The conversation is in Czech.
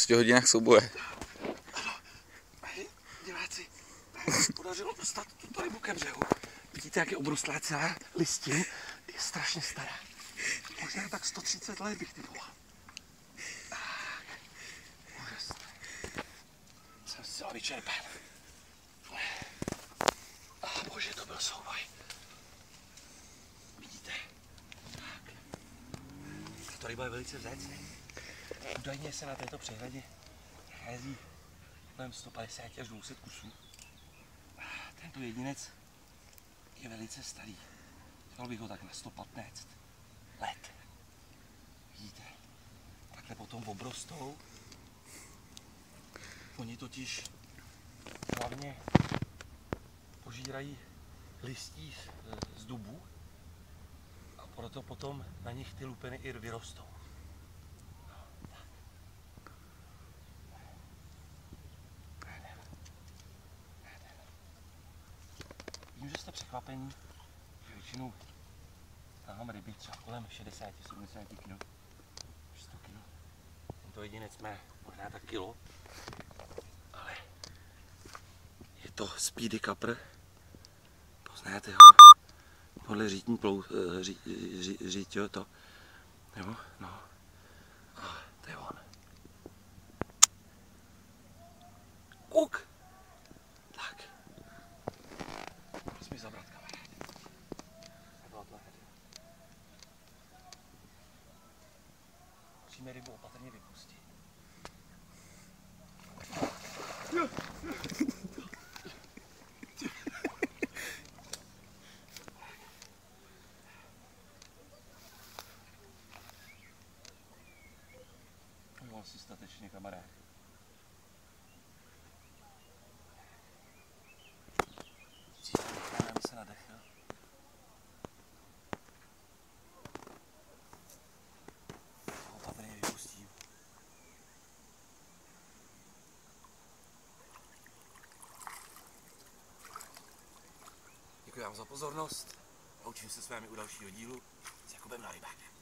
6 hodinách souboje. Diváci, podařilo dostat tuto rybu ke břehu. Vidíte, jak je obrostlá celá listin. Je strašně stará. Možná tak 130 let bych typoval. Úžasné. Jsem zcela vyčerpán. Bože, to byl souboj. Vidíte? Tak. Tato ryba je velice vzácná. Údajně se na této přehradě nachází kolem 150 až 200 kusů. Tento jedinec je velice starý. Dal bych ho tak na 115 let. Vidíte? Takhle potom obrostou. Oni totiž hlavně požírají listí z dubů a proto potom na nich ty lupeny i vyrostou. Vím, že jste překvapení, že většinou tahám ryby třeba kolem 60-70 kg, 100 kg. Tento jedinec má možná tak kilo, ale je to speedy kapr. Poznáte ho podle řítní řítě to, nebo no, to je on. Kuk! Tak. Musím zabrat, kamaráde. Musíme rybu opatrně vypustit. Udělal si statečně, kamarád. Necháme, aby se nadechl. Opatrně vypustím. Děkuji vám za pozornost a učím se s vámi u dalšího dílu s Jakubem na rybákem.